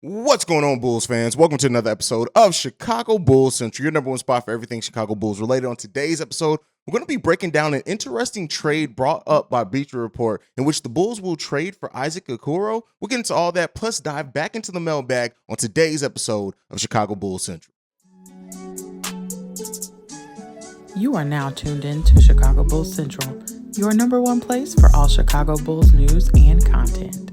What's going on, Bulls fans? Welcome to another episode of Chicago Bulls Central, your number one spot for everything Chicago Bulls related. On today's episode, we're going to be breaking down an interesting trade brought up by Bleacher Report in which the Bulls will trade for Isaac Okoro. We'll get into all that, plus dive back into the mailbag on today's episode of Chicago Bulls Central. You are now tuned in to Chicago Bulls Central, your number one place for all Chicago Bulls news and content.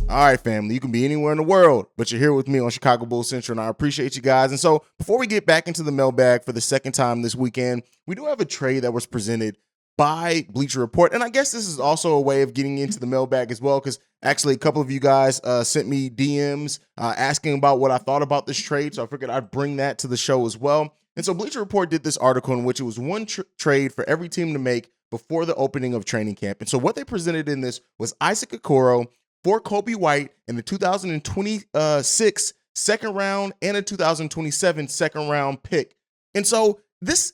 All right, family, you can be anywhere in the world, but you're here with me on Chicago Bulls Central, and I appreciate you guys. And so before we get back into the mailbag for the second time this weekend, we do have a trade that was presented by Bleacher Report. And I guess this is also a way of getting into the mailbag as well, because actually a couple of you guys sent me DMs asking about what I thought about this trade. So I figured I'd bring that to the show as well. And so Bleacher Report did this article in which it was one trade for every team to make before the opening of training camp. And so what they presented in this was Isaac Okoro for Coby White in the 2026 second round and a 2027 second round pick. And so this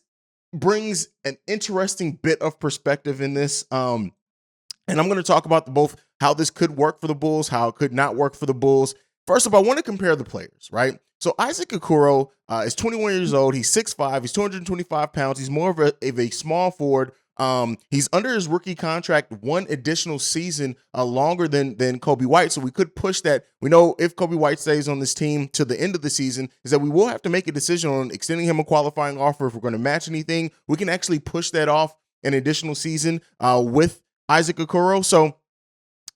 brings an interesting bit of perspective in this. And I'm going to talk about both how this could work for the Bulls, how it could not work for the Bulls. First of all, I want to compare the players, right? So Isaac Okoro is 21 years old. He's 6'5". He's 225 pounds. He's more of a small forward. He's under his rookie contract one additional season longer than Coby White. So we could push that. We know if Coby White stays on this team to the end of the season is that we will have to make a decision on extending him a qualifying offer. If we're going to match anything, we can actually push that off an additional season with Isaac Okoro. So,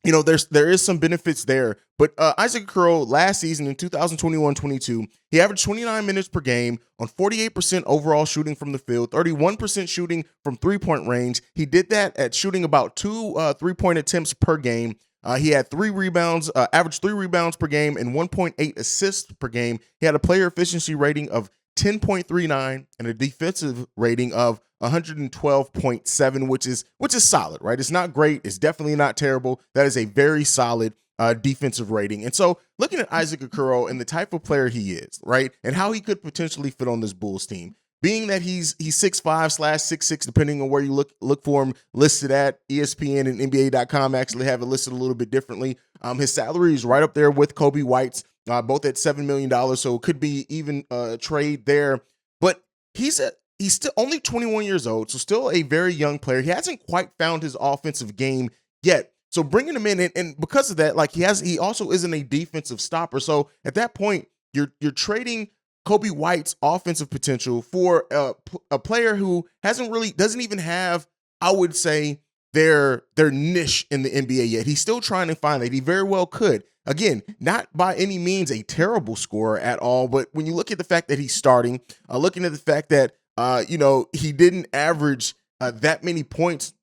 you know, there is some benefits there. But Isaac Okoro last season in 2021-22, he averaged 29 minutes per game on 48% overall shooting from the field, 31% shooting from three-point range. He did that at shooting about two three-point attempts per game. He had averaged 3 rebounds per game and 1.8 assists per game. He had a player efficiency rating of 10.39 and a defensive rating of 112.7, which is solid, right? It's not great. It's definitely not terrible. That is a very solid defensive rating. And so looking at Isaac Okoro and the type of player he is, right, and how he could potentially fit on this Bulls team, being that he's 6'5/6'6", depending on where you look for him, listed at ESPN and NBA.com actually have it listed a little bit differently. His salary is right up there with Coby White's, both at $7 million. So it could be even a trade there. But he's still only 21 years old, so still a very young player. He hasn't quite found his offensive game yet. So bringing him in, and because of that, like he also isn't a defensive stopper. So at that point, you're trading Coby White's offensive potential for a player who doesn't even have, I would say, their niche in the NBA yet. He's still trying to find that. He very well could. Again, not by any means a terrible scorer at all, but when you look at the fact that he's starting, looking at the fact that he didn't average that many points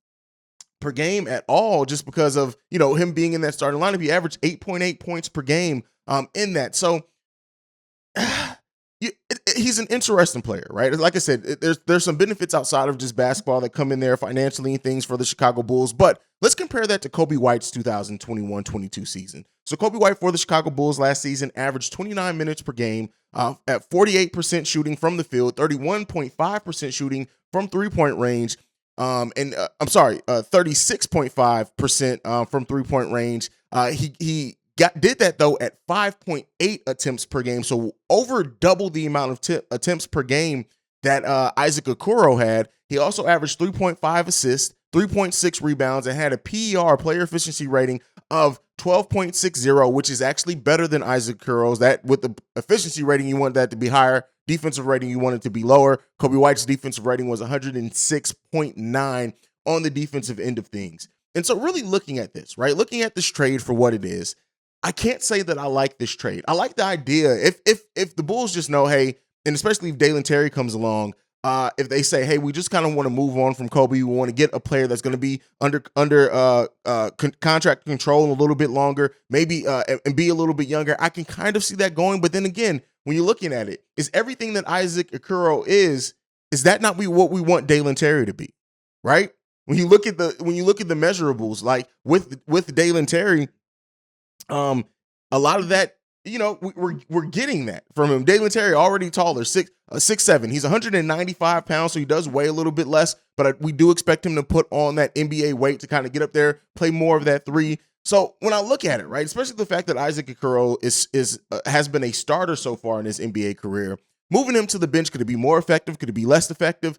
per game at all, just because of him being in that starting lineup. He averaged 8.8 points per game in that. So he's an interesting player, right? Like I said, there's some benefits outside of just basketball that come in there financially and things for the Chicago Bulls. But let's compare that to Coby White's 2021-22 season. So Coby White for the Chicago Bulls last season averaged 29 minutes per game at 48% shooting from the field, 31.5% shooting from three-point range, 36.5% from three-point range. He did that though at 5.8 attempts per game, so over double the amount of attempts per game that Isaac Okoro had. He also averaged 3.5 assists, 3.6 rebounds, and had a PER, player efficiency rating, of 12.60, which is actually better than Isaac Okoro's. That with the efficiency rating, you want that to be higher. Defensive rating, you want it to be lower. Coby White's defensive rating was 106.9 on the defensive end of things. And so really looking at this, right, looking at this trade for what it is, I can't say that I like this trade. I like the idea. If the Bulls just know, hey, and especially if Dalen Terry comes along, if they say, hey, we just kind of want to move on from Coby, we want to get a player that's going to be under contract control a little bit longer, maybe and be a little bit younger, I can kind of see that going. But then again, when you're looking at it, is everything that Isaac Okoro is that not what we want Dalen Terry to be, right? When you look at the measurables, like with Dalen Terry, a lot of that we're getting that from him. Dalen Terry already taller, 6'7". He's 195 pounds, so he does weigh a little bit less, but we do expect him to put on that NBA weight to kind of get up there, play more of that three. So when I look at it, right, especially the fact that Isaac Okoro has been a starter so far in his NBA career, moving him to the bench, could it be more effective? Could it be less effective?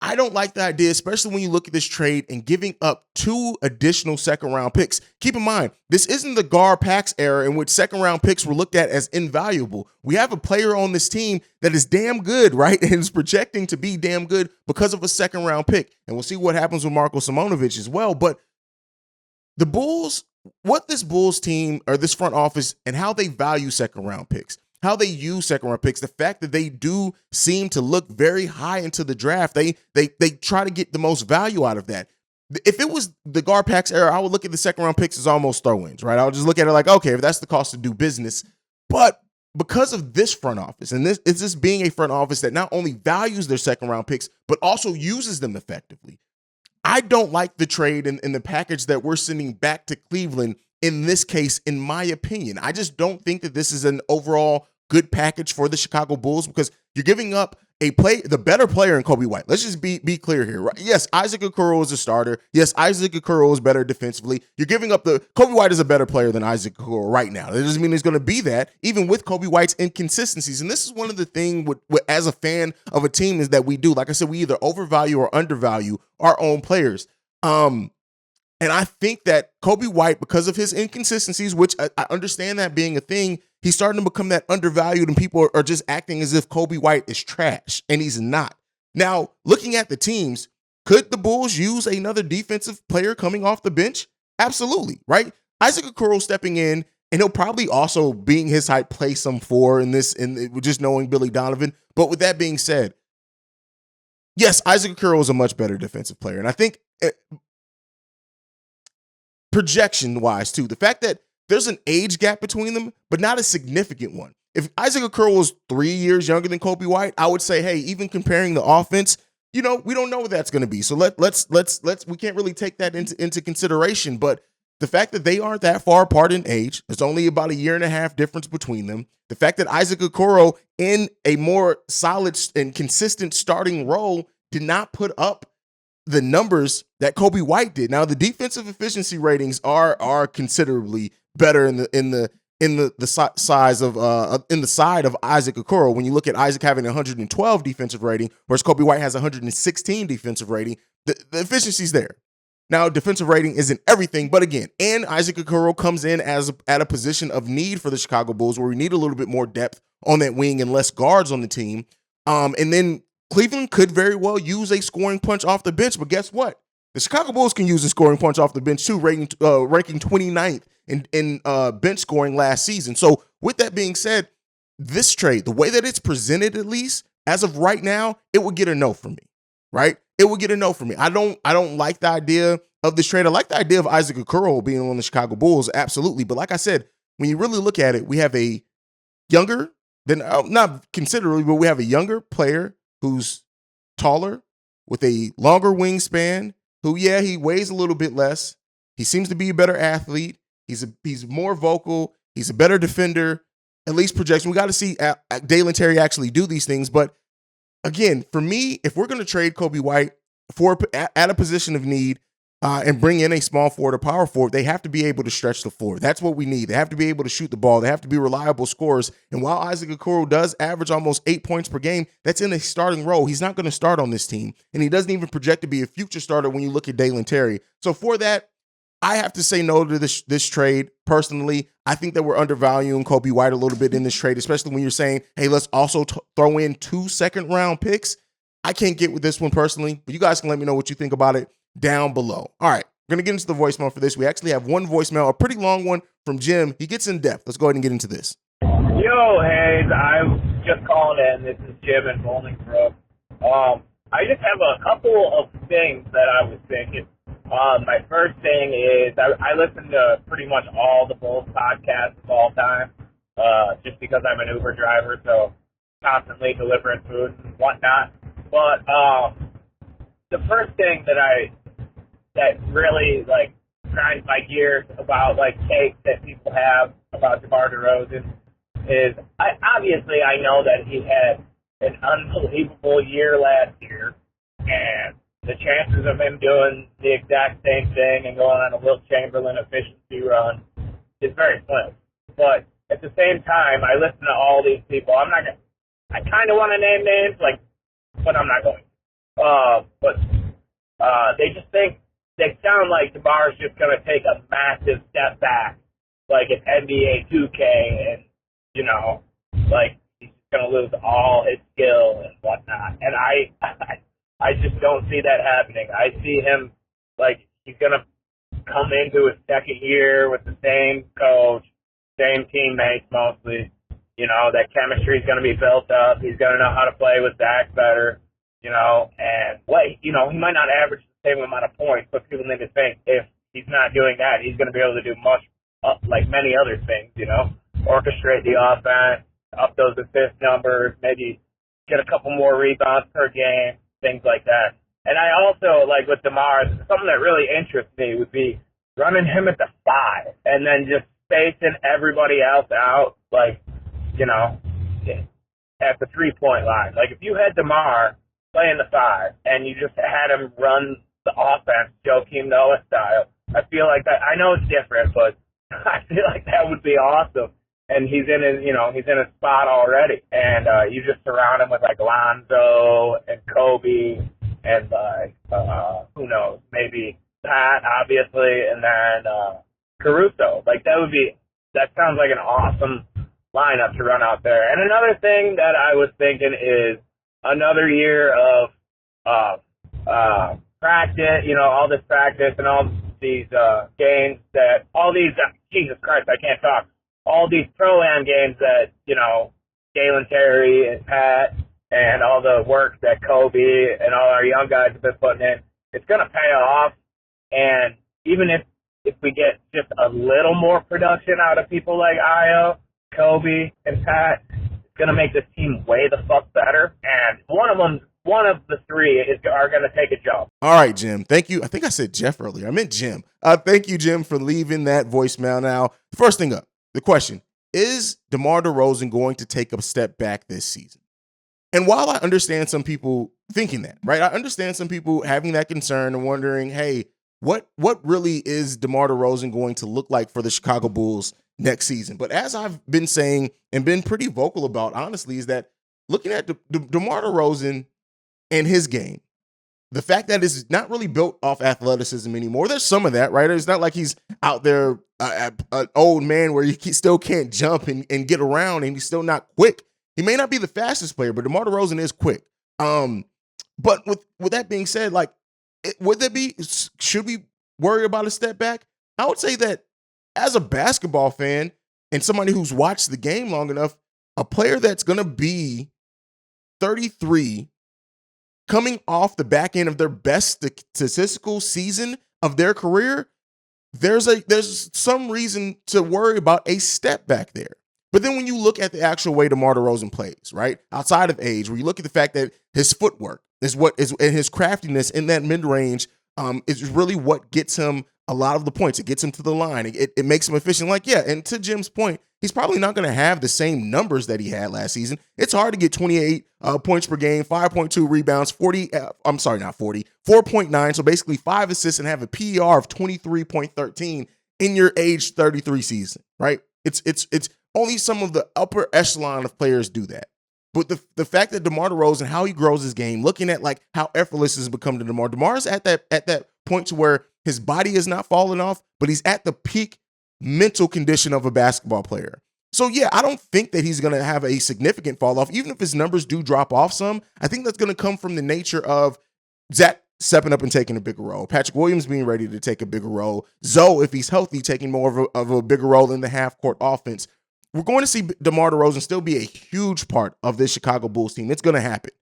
I don't like the idea, especially when you look at this trade and giving up 2 additional second-round picks. Keep in mind, this isn't the Gar Pax era in which second-round picks were looked at as invaluable. We have a player on this team that is damn good, right, and is projecting to be damn good because of a second-round pick. And we'll see what happens with Marko Simonovic as well. But the Bulls, what this Bulls team or this front office and how they value second-round picks, how they use second-round picks, the fact that they do seem to look very high into the draft, they try to get the most value out of that. If it was the Gar Pax era, I would look at the second-round picks as almost throw-ins, right? I would just look at it like, okay, if that's the cost to do business. But because of this front office, and this being a front office that not only values their second-round picks, but also uses them effectively, I don't like the trade and the package that we're sending back to Cleveland in this case, in my opinion. I just don't think that this is an overall good package for the Chicago Bulls because you're giving up the better player in Coby White. Let's just be clear here. Right? Yes, Isaac Okoro is a starter. Yes, Isaac Okoro is better defensively. You're giving up Coby White is a better player than Isaac Okoro right now. That doesn't mean he's going to be that, even with Coby White's inconsistencies. And this is one of the things as a fan of a team is that we do. Like I said, we either overvalue or undervalue our own players. And I think that Coby White, because of his inconsistencies, which I understand that being a thing, he's starting to become that undervalued and people are just acting as if Coby White is trash, and he's not. Now, looking at the teams, could the Bulls use another defensive player coming off the bench? Absolutely, right? Isaac Okoro stepping in, and he'll probably also, being his height, play some 4 in this, and just knowing Billy Donovan. But with that being said, yes, Isaac Okoro is a much better defensive player. And I think projection-wise, too, the fact that there's an age gap between them, but not a significant one. If Isaac Okoro was 3 years younger than Coby White, I would say, hey, even comparing the offense, we don't know what that's going to be. So let's we can't really take that into consideration. But the fact that they aren't that far apart in age, there's only about a 1.5 year difference between them. The fact that Isaac Okoro in a more solid and consistent starting role did not put up the numbers that Coby White did. Now, the defensive efficiency ratings are considerably better in the side of Isaac Okoro. When you look at Isaac having 112 defensive rating, whereas Coby White has 116 defensive rating, the efficiency's there. Now, defensive rating isn't everything, but again, and Isaac Okoro comes in at a position of need for the Chicago Bulls, where we need a little bit more depth on that wing and less guards on the team. And then Cleveland could very well use a scoring punch off the bench, but guess what? The Chicago Bulls can use a scoring punch off the bench too, ranking 29th in bench scoring last season. So with that being said, this trade, the way that it's presented, at least as of right now, it would get a no from me, right? It would get a no from me. I don't like the idea of this trade. I like the idea of Isaac Okoro being on the Chicago Bulls, absolutely. But like I said, when you really look at it, we have a younger than not considerably, but we have a younger player who's taller with a longer wingspan, who, yeah, he weighs a little bit less. He seems to be a better athlete. He's more vocal. He's a better defender, at least projection. We got to see Dalen Terry actually do these things. But again, for me, if we're going to trade Coby White at a position of need and bring in a small forward or power forward, they have to be able to stretch the floor. That's what we need. They have to be able to shoot the ball. They have to be reliable scorers. And while Isaac Okoro does average almost 8 points per game, that's in a starting role. He's not going to start on this team. And he doesn't even project to be a future starter when you look at Dalen Terry. So for that, I have to say no to this trade. Personally, I think that we're undervaluing Coby White a little bit in this trade, especially when you're saying, hey, let's also throw in 2 second-round picks. I can't get with this one personally, but you guys can let me know what you think about it down below. All right, we're going to get into the voicemail for this. We actually have one voicemail, a pretty long one from Jim. He gets in depth. Let's go ahead and get into this. Yo, Hayes, I'm just calling in. This is Jim in Bolingbrook. I just have a couple of things that I was thinking. My first thing is I listen to pretty much all the Bulls podcasts of all time, just because I'm an Uber driver, so constantly delivering food and whatnot. But the first thing that really like grinds my gears about like takes that people have about DeMar DeRozan is obviously I know that he had an unbelievable year last year, and the chances of him doing the exact same thing and going on a Wilt Chamberlain efficiency run is very slim. But at the same time, I listen to all these people. I kind of want to name names, but I'm not going to. But they just think, they sound like DeMar's just going to take a massive step back, like it's NBA 2K, and, like he's going to lose all his skill and whatnot. And I just don't see that happening. I see him, like, he's going to come into his second year with the same coach, same teammates mostly. That chemistry is going to be built up. He's going to know how to play with Zach better, and he might not average the same amount of points, but people need to think if he's not doing that, he's going to be able to do much, like many other things, orchestrate the offense, up those assist numbers, maybe get a couple more rebounds per game, things like that. And I also, like with DeMar, something that really interests me would be running him at the 5 and then just spacing everybody else out, like, at the 3-point line. Like, if you had DeMar playing the 5 and you just had him run the offense Joakim Noah style, I feel like that, I know it's different, but I feel like that would be awesome. And he's in his spot already. And you just surround him with, like, Lonzo and Coby and, like, who knows, maybe Pat, obviously, and then Caruso. Like, that sounds like an awesome lineup to run out there. And another thing that I was thinking is another year of practice, all this practice and all these games that, Jesus Christ, I can't talk. All these Pro-Am games that, Galen Terry and Pat and all the work that Coby and all our young guys have been putting in, it's going to pay off. And even if we get just a little more production out of people like Io, Coby, and Pat, it's going to make this team way the fuck better. And one of the three are going to take a jump. All right, Jim. Thank you. I think I said Jeff earlier. I meant Jim. Thank you, Jim, for leaving that voicemail. Now, first thing up, the question, is DeMar DeRozan going to take a step back this season? And while I understand some people thinking that, right? I understand some people having that concern and wondering, hey, what really is DeMar DeRozan going to look like for the Chicago Bulls next season? But as I've been saying and been pretty vocal about, honestly, is that looking at DeMar DeRozan and his game, the fact that it's not really built off athleticism anymore. There's some of that, right? It's not like he's out there an old man where he still can't jump and get around and he's still not quick. He may not be the fastest player, but DeMar DeRozan is quick. But with that being said, like, should we worry about a step back? I would say that as a basketball fan and somebody who's watched the game long enough, a player that's going to be 33 coming off the back end of their best statistical season of their career, there's some reason to worry about a step back there. But then when you look at the actual way DeMar DeRozan plays, right, outside of age, where you look at the fact that his footwork is what is, and his craftiness in that mid-range is really what gets him a lot of the points. It gets him to the line. It makes him efficient. Like, yeah, and to Jim's point, he's probably not going to have the same numbers that he had last season. It's hard to get 28 points per game, 5.2 rebounds, 4.9. So basically 5 assists and have a PER of 23.13 in your age 33 season, right? It's only some of the upper echelon of players do that. But the fact that DeMar DeRozan, how he grows his game, looking at like how effortless it's become to DeMar. DeMar's at that point to where his body is not falling off, but he's at the peak mental condition of a basketball player. So yeah, I don't think that he's going to have a significant fall off. Even if his numbers do drop off some, I think that's going to come from the nature of Zach stepping up and taking a bigger role, Patrick Williams being ready to take a bigger role, Zoe, if he's healthy, taking more of a bigger role in the half-court offense. We're going to see DeMar DeRozan still be a huge part of this Chicago Bulls team. It's going to happen.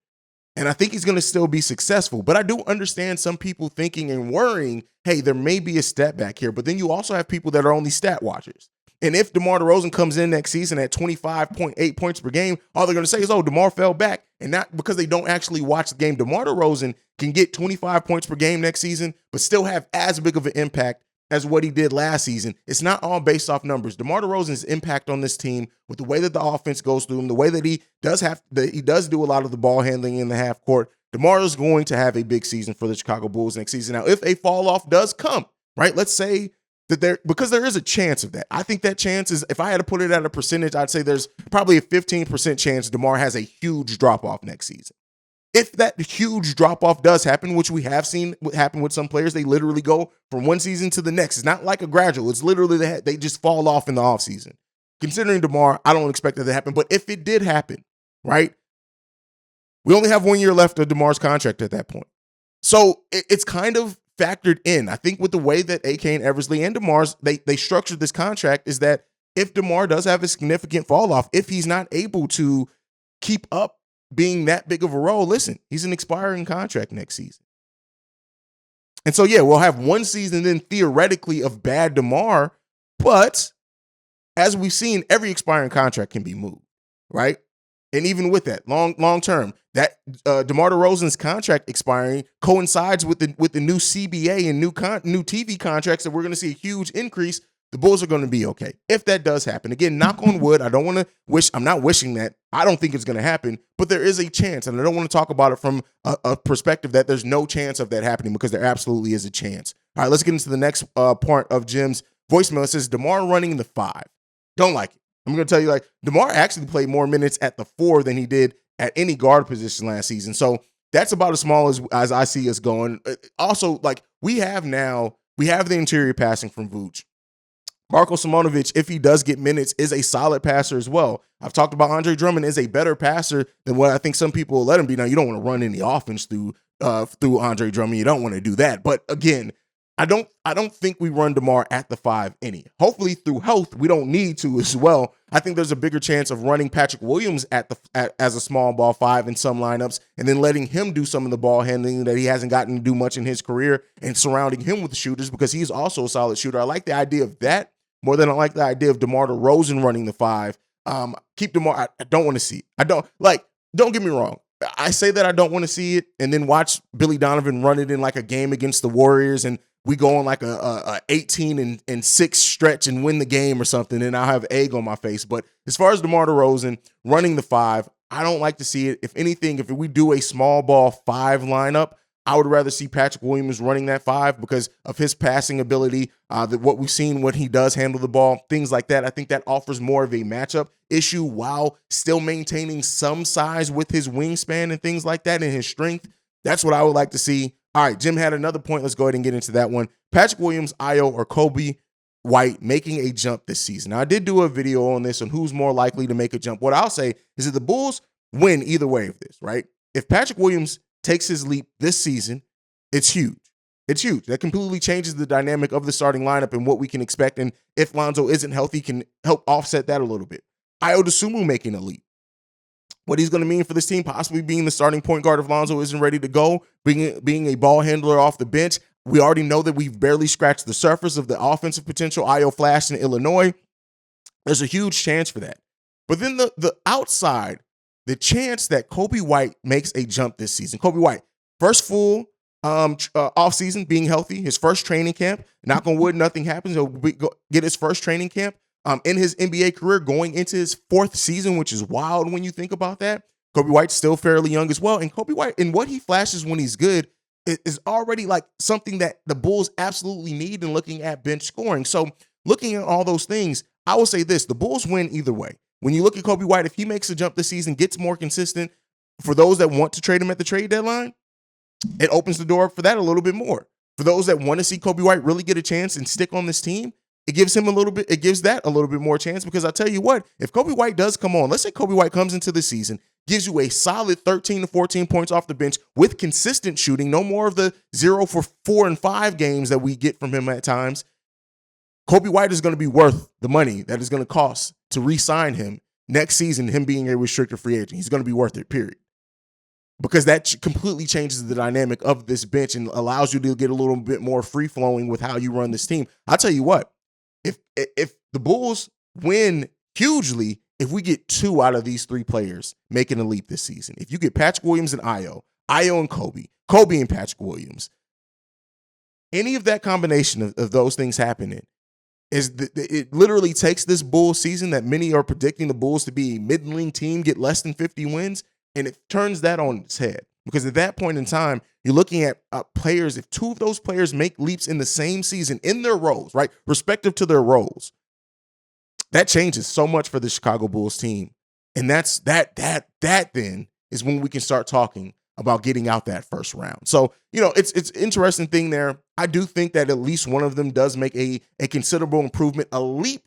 And I think he's going to still be successful. But I do understand some people thinking and worrying, hey, there may be a step back here. But then you also have people that are only stat watchers. And if DeMar DeRozan comes in next season at 25.8 points per game, all they're going to say is, oh, DeMar fell back. And not because they don't actually watch the game. DeMar DeRozan can get 25 points per game next season, but still have as big of an impact as what he did last season, it's not all based off numbers. DeMar DeRozan's impact on this team with the way that the offense goes through him, the way that he does do a lot of the ball handling in the half court. DeMar is going to have a big season for the Chicago Bulls next season. Now, if a fall off does come, right? Let's say that because there is a chance of that. I think that chance is, if I had to put it at a percentage, I'd say there's probably a 15% chance DeMar has a huge drop off next season. If that huge drop-off does happen, which we have seen happen with some players, they literally go from one season to the next. It's not like a gradual. It's literally they just fall off in the offseason. Considering DeMar, I don't expect that to happen. But if it did happen, right, we only have 1 year left of DeMar's contract at that point. So it's kind of factored in. I think with the way that AK and Eversley and DeMar's, they structured this contract is that if DeMar does have a significant fall-off, if he's not able to keep up being that big of a role, listen, he's an expiring contract next season. And so, yeah, we'll have one season then theoretically of bad DeMar, but as we've seen, every expiring contract can be moved, right? And even with that, long term, that DeMar DeRozan's contract expiring coincides with the new CBA and new TV contracts that we're going to see a huge increase. The Bulls are going to be okay. If that does happen, again, knock on wood, I'm not wishing that. I don't think it's going to happen, but there is a chance, and I don't want to talk about it from a perspective that there's no chance of that happening, because there absolutely is a chance. All right, let's get into the next part of Jim's voicemail. It says, DeMar running the 5. Don't like it. I'm going to tell you, DeMar actually played more minutes at the 4 than he did at any guard position last season. So that's about as small as I see us going. Also, we have the interior passing from Vooch. Marko Simonovic, if he does get minutes, is a solid passer as well. I've talked about Andre Drummond is a better passer than what I think some people will let him be. Now, you don't want to run any offense through Andre Drummond. You don't want to do that. But again, I don't think we run DeMar at the 5 any. Hopefully through health, we don't need to as well. I think there's a bigger chance of running Patrick Williams as a small ball 5 in some lineups, and then letting him do some of the ball handling that he hasn't gotten to do much in his career, and surrounding him with the shooters, because he's also a solid shooter. I like the idea of that more than I like the idea of DeMar DeRozan running the 5. Keep DeMar. I don't want to see it. Don't get me wrong. I say that I don't want to see it, and then watch Billy Donovan run it in like a game against the Warriors, and we go on like a 18-6 stretch and win the game or something, and I'll have egg on my face. But as far as DeMar DeRozan running the 5, I don't like to see it. If anything, if we do a small ball 5 lineup, I would rather see Patrick Williams running that 5 because of his passing ability, what we've seen when he does handle the ball, things like that. I think that offers more of a matchup issue while still maintaining some size with his wingspan and things like that, and his strength. That's what I would like to see. All right, Jim had another point. Let's go ahead and get into that one. Patrick Williams, Ayo, or Coby White making a jump this season. Now, I did do a video on this on who's more likely to make a jump. What I'll say is that the Bulls win either way of this, right? If Patrick Williams takes his leap this season, it's huge. It's huge. That completely changes the dynamic of the starting lineup and what we can expect. And if Lonzo isn't healthy, can help offset that a little bit. Ayo Dosunmu making a leap. What he's going to mean for this team, possibly being the starting point guard if Lonzo isn't ready to go, being a ball handler off the bench. We already know that we've barely scratched the surface of the offensive potential Ayo flashed in Illinois. There's a huge chance for that. But then the outside, the chance that Coby White makes a jump this season. Coby White, first full offseason being healthy, his first training camp. Knock on wood, nothing happens. He'll get his first training camp in his NBA career, going into his 4th season, which is wild when you think about that. Coby White's still fairly young as well. And Coby White, and what he flashes when he's good, is already like something that the Bulls absolutely need in looking at bench scoring. So looking at all those things, I will say this, the Bulls win either way. When you look at Coby White, if he makes a jump this season, gets more consistent, for those that want to trade him at the trade deadline, it opens the door for that a little bit more. For those that want to see Coby White really get a chance and stick on this team, it gives that a little bit more chance, because I'll tell you what, if Coby White does come on, let's say Coby White comes into the season, gives you a solid 13 to 14 points off the bench with consistent shooting, no more of the 0 for 4 and 5 games that we get from him at times. Coby White is going to be worth the money that is going to cost to re-sign him next season, him being a restricted free agent. He's going to be worth it, period. Because that completely changes the dynamic of this bench and allows you to get a little bit more free-flowing with how you run this team. I'll tell you what, if the Bulls win hugely, if we get 2 out of these 3 players making a leap this season, if you get Patrick Williams and Ayo and Coby and Patrick Williams, any of that combination of those things happening it literally takes this Bulls season that many are predicting the Bulls to be a middling team, get less than 50 wins, and it turns that on its head. Because at that point in time, you're looking at players, if two of those players make leaps in the same season in their roles, right, respective to their roles, that changes so much for the Chicago Bulls team. And that then is when we can start talking about getting out that first round. So, it's interesting thing there. I do think that at least one of them does make a considerable improvement, a leap.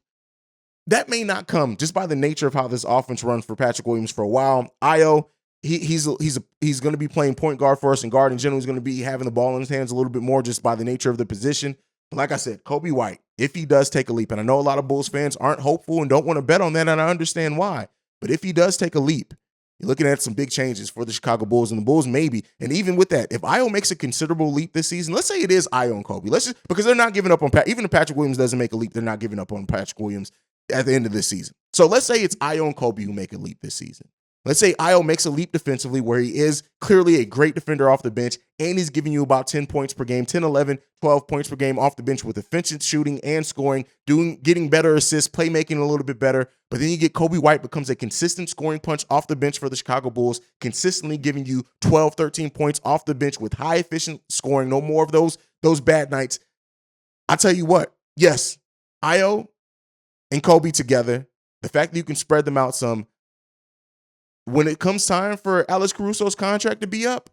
That may not come just by the nature of how this offense runs for Patrick Williams for a while. Io, he's going to be playing point guard for us, and guard in general is going to be having the ball in his hands a little bit more just by the nature of the position. But like I said, Coby White, if he does take a leap, and I know a lot of Bulls fans aren't hopeful and don't want to bet on that, and I understand why, but if he does take a leap, you're looking at some big changes for the Chicago Bulls, and the Bulls maybe. And even with that, if Io makes a considerable leap this season, let's say it is Io and Coby. Because they're not giving up on even if Patrick Williams doesn't make a leap, they're not giving up on Patrick Williams at the end of this season. So let's say it's Io and Coby who make a leap this season. Let's say Io makes a leap defensively where he is clearly a great defender off the bench, and he's giving you about 10 points per game, 10, 11, 12 points per game off the bench with efficient shooting and scoring, getting better assists, playmaking a little bit better. But then you get Coby White becomes a consistent scoring punch off the bench for the Chicago Bulls, consistently giving you 12, 13 points off the bench with high efficient scoring, no more of those bad nights. I tell you what, yes, Io and Coby together, the fact that you can spread them out some, when it comes time for Alex Caruso's contract to be up,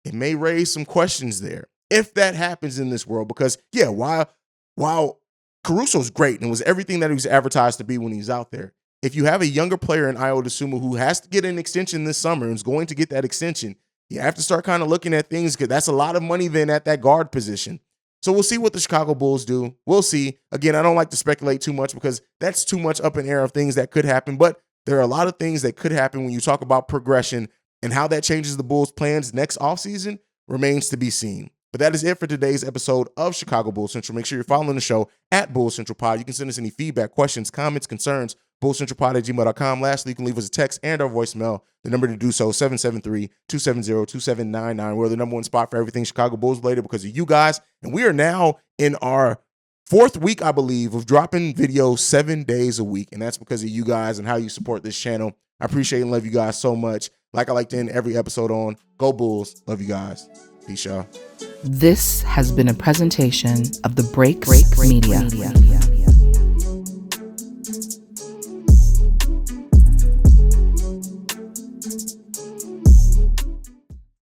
it may raise some questions there. If that happens in this world, because, yeah, while Caruso's great and was everything that he was advertised to be when he's out there, if you have a younger player in Ayo Dosunmu who has to get an extension this summer and is going to get that extension, you have to start kind of looking at things because that's a lot of money then at that guard position. So we'll see what the Chicago Bulls do. We'll see. Again, I don't like to speculate too much because that's too much up in air of things that could happen, but there are a lot of things that could happen when you talk about progression, and how that changes the Bulls' plans next offseason remains to be seen. But that is it for today's episode of Chicago Bulls Central. Make sure you're following the show at Bulls Central Pod. You can send us any feedback, questions, comments, concerns, bullscentralpod@gmail.com. Lastly, you can leave us a text and our voicemail. The number to do so, 773-270-2799. We're the number one spot for everything Chicago Bulls related because of you guys. And we are now in our fourth week, I believe, of dropping videos 7 days a week. And that's because of you guys and how you support this channel. I appreciate and love you guys so much. Like I like to end every episode on, go Bulls. Love you guys. Peace, y'all. This has been a presentation of the Break Media.